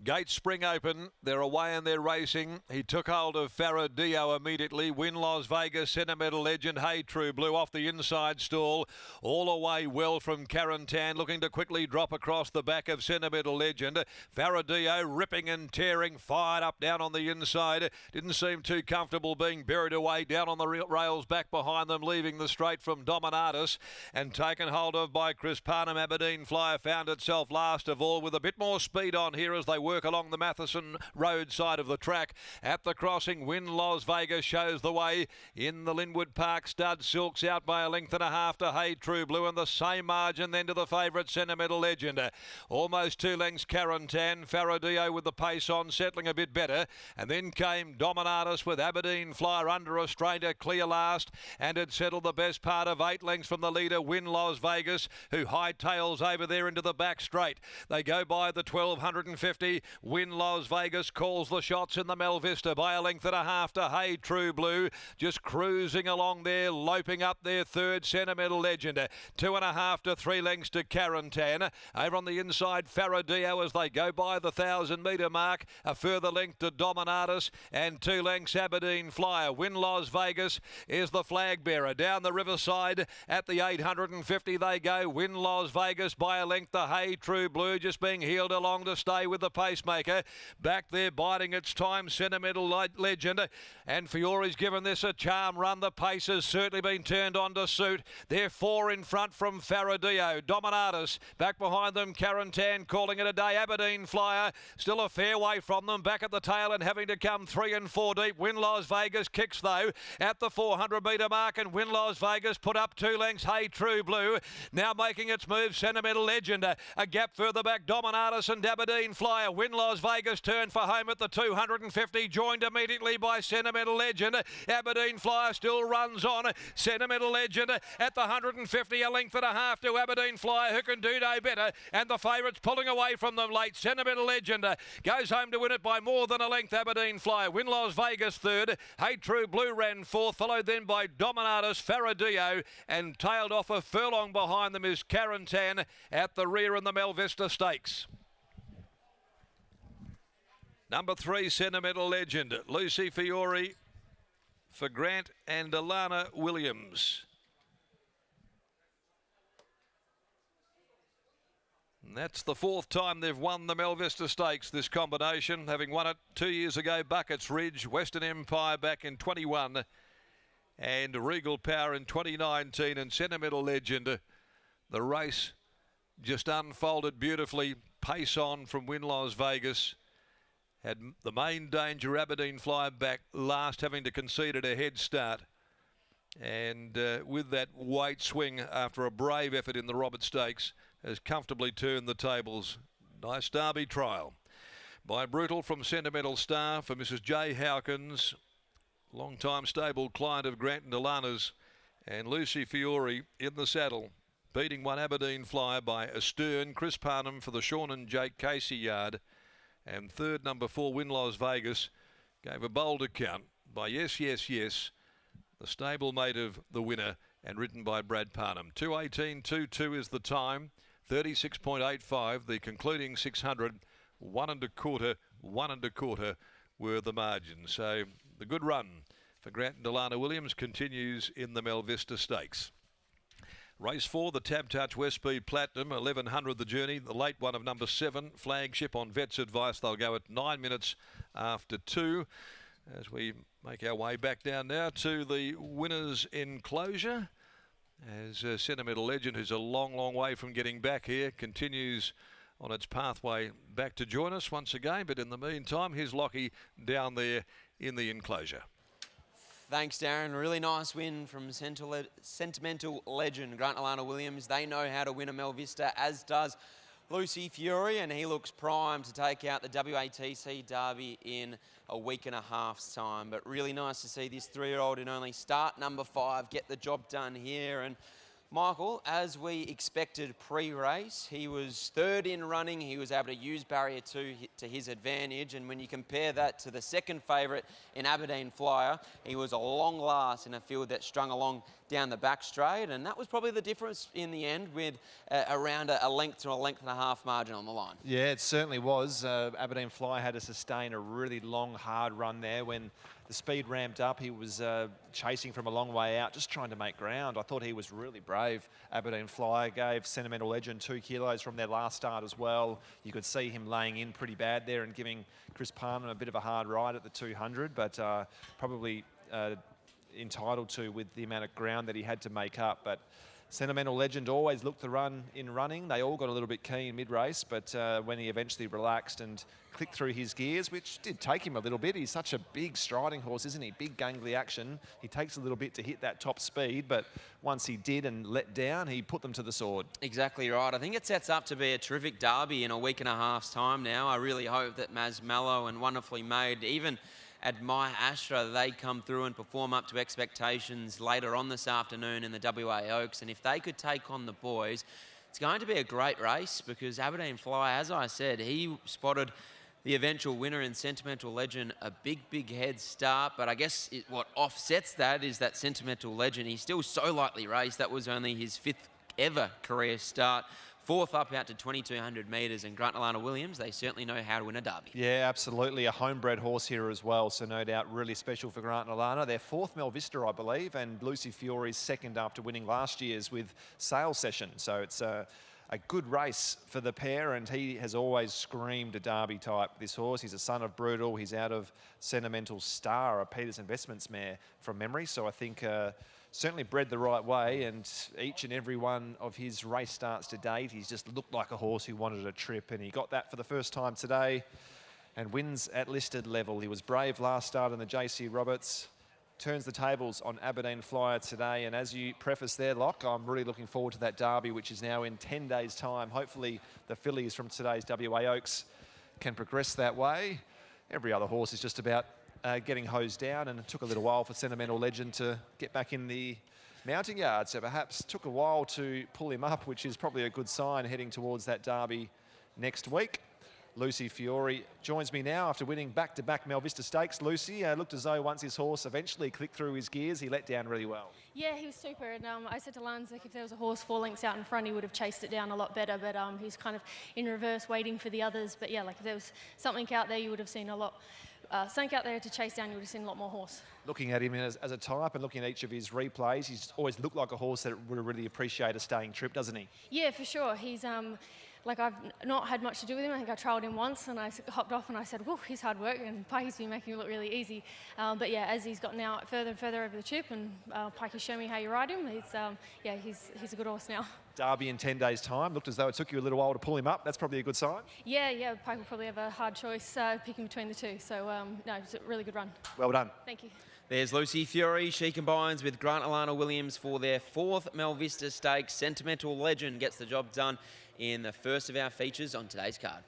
Gates spring open. They're away and they're racing. He took hold of Faradio immediately. Win Las Vegas, Sentimental Legend, Hey True Blue off the inside stall. All away well from Carantan, looking to quickly drop across the back of Sentimental Legend. Faradio ripping and tearing, fired up down on the inside. Didn't seem too comfortable being buried away down on the rails back behind them, leaving the straight from Dominatus and taken hold of by Chris Parnham. Aberdeen Flyer found itself last of all with a bit more speed on here as they work along the Matheson Road side of the track. At the crossing, Win Las Vegas shows the way. In the Linwood Park stud, Silks out by a length and a half to Hey True Blue, and the same margin then to the favourite Sentimental Legend. Almost 2 lengths Carantan. Faradio with the pace on, settling a bit better. And then came Dominatus with Aberdeen Flyer under a straighter, clear last, and had settled the best part of 8 lengths from the leader, Win Las Vegas, who hightails over there into the back straight. They go by the 1250. Win Las Vegas calls the shots in the Melvista by a length and a half to Hey True Blue. Just cruising along there, loping up their third, Sentimental Legend. 2.5 to 3 lengths to Carantan. Over on the inside, Faradio as they go by the 1,000-metre mark. A further length to Dominatus and 2 lengths Aberdeen Flyer. Win Las Vegas is the flag bearer. Down the riverside at the 850 they go. Win Las Vegas by a length to Hey True Blue, just being heeled along to stay with the pacemaker. Back there biding its time, Sentimental Legend. And Fiore's given this a charm run. The pace has certainly been turned on to suit. They're 4 in front from Faradio. Dominatus back behind them. Carantan calling it a day. Aberdeen Flyer still a fair way from them. Back at the tail and having to come 3 and 4 deep. Win Las Vegas kicks though at the 400-metre mark, and Win Las Vegas put up 2 lengths. Hey True Blue now making its move. Sentimental Legend a gap further back. Dominatus and Aberdeen Flyer. Win Las Vegas turned for home at the 250, joined immediately by Sentimental Legend. Aberdeen Flyer still runs on. Sentimental Legend at the 150, a length and a half to Aberdeen Flyer, who can do no better, and the favourites pulling away from them late. Sentimental Legend goes home to win it by more than a length. Aberdeen Flyer. Win Las Vegas third. Hey True Blue ran fourth, followed then by Dominatus, Faradio, and tailed off a furlong behind them is Carantan at the rear in the Melvista Stakes. Number 3, Sentimental Legend. Lucy Fiore for Grant and Alana Williams. And that's the 4th time they've won the Melvista Stakes, this combination, having won it 2 years ago. Buckets Ridge, Western Empire back in 21, and Regal Power in 2019, and Sentimental Legend. The race just unfolded beautifully. Pace on from Win Las Vegas. Had the main danger, Aberdeen Flyer, back last, having to concede it a head start. And with that weight swing after a brave effort in the Robert Stakes, has comfortably turned the tables. Nice Derby trial by Brutal from Sentimental Star for Mrs. J. Howkins, long-time stable client of Grant and Alana's, and Lucy Fiore in the saddle, beating one Aberdeen Flyer by Astern. Chris Parnham for the Sean and Jake Casey yard. And third, number 4, Win Las Vegas, gave a bold account by Yes, Yes, Yes, the stablemate of the winner, and written by Brad Parnham. 2:18.22 is the time, 36.85, the concluding 600, 1 1/4, 1 1/4 were the margins. So the good run for Grant and Alana Williams continues in the Melvista Stakes. Race 4, the Tab Touch West Speed Platinum, 1100 the journey. The late one of number 7, Flagship, on Vet's advice. They'll go at 9 minutes after 2. As we make our way back down now to the winner's enclosure, as Sentimental Legend, who's a long, long way from getting back here, continues on its pathway back to join us once again. But in the meantime, here's Lockie down there in the enclosure. Thanks, Darren. Really nice win from Sentimental Legend. Grant and Alana Williams, they know how to win a Melvista, as does Lucy Fiore, and he looks primed to take out the WATC Derby in a week and a half's time. But really nice to see this 3-year-old in only start number 5 get the job done here. And Michael, as we expected pre-race, he was third in running. He was able to use barrier 2 to his advantage. And when you compare that to the second favourite in Aberdeen Flyer, he was a long last in a field that strung along down the back straight. And that was probably the difference in the end, with around a length to a length and a half margin on the line. Yeah, it certainly was. Aberdeen Flyer had to sustain a really long, hard run there. When the speed ramped up, he was chasing from a long way out, just trying to make ground. I thought he was really brave. Aberdeen Flyer gave Sentimental Legend 2 kilos from their last start as well. You could see him laying in pretty bad there and giving Chris Parnham a bit of a hard ride at the 200, but probably entitled to with the amount of ground that he had to make up. But Sentimental Legend always looked the run in running. They all got a little bit keen mid-race, but when he eventually relaxed and clicked through his gears, which did take him a little bit. He's such a big striding horse, isn't he? Big gangly action. He takes a little bit to hit that top speed, but once he did and let down, he put them to the sword. Exactly right. I think it sets up to be a terrific derby in a week and a half's time now. I really hope that Maz Mallow and Wonderfully Made, even Admire Astra, they come through and perform up to expectations later on this afternoon in the WA Oaks. And if they could take on the boys, it's going to be a great race, because Aberdeen Fly, as I said, he spotted the eventual winner in Sentimental Legend a big head start. But I guess what offsets that is that Sentimental Legend, he's still so lightly raced. That was only his 5th ever career start. 4th up out to 2,200 metres, and Grant Alana Williams, they certainly know how to win a derby. Yeah, absolutely. A homebred horse here as well, so no doubt really special for Grant Alana. Their 4th Mel Vista, I believe, and Lucy Fiore's 2nd after winning last year's with Sale Session. So it's a good race for the pair, and he has always screamed a derby type, this horse. He's a son of Brutal. He's out of Sentimental Star, a Peters Investments mare from memory. So I think certainly bred the right way, and each and every one of his race starts to date, he's just looked like a horse who wanted a trip, and he got that for the first time today and wins at listed level. He was brave last start in the JC Roberts, turns the tables on Aberdeen Flyer today, and as you preface there, Locke, I'm really looking forward to that derby, which is now in 10 days' time. Hopefully the fillies from today's WA Oaks can progress that way. Every other horse is just about getting hosed down, and it took a little while for Sentimental Legend to get back in the mounting yard, so perhaps took a while to pull him up, which is probably a good sign heading towards that derby next week. Lucy Fiore joins me now after winning back-to-back Mel Vista Stakes. Lucy, looked as though once his horse eventually clicked through his gears, he let down really well. Yeah, he was super, and I said to Lance, like, if there was a horse 4 lengths out in front, he would have chased it down a lot better, but he's kind of in reverse waiting for the others. But yeah, like, if there was something out there, you would have seen a lot. Something out there to chase down, you would have seen a lot more horse. Looking at him as a type and looking at each of his replays, he's always looked like a horse that would really appreciate a staying trip, doesn't he? Yeah, for sure. He's like, I've not had much to do with him. I think I trialled him once and I hopped off and I said, whoa, he's hard work, and Pikey's been making it look really easy. But yeah, as he's gotten out further and further over the trip, and Pikey showed me how you ride him, he's a good horse now. Derby in 10 days' time. Looked as though it took you a little while to pull him up. That's probably a good sign. Yeah, Pike will probably have a hard choice picking between the two. So, no, it's a really good run. Well done. Thank you. There's Lucy Fiore. She combines with Grant Alana Williams for their 4th Mel Vista Stakes. Sentimental Legend gets the job done in the first of our features on today's card.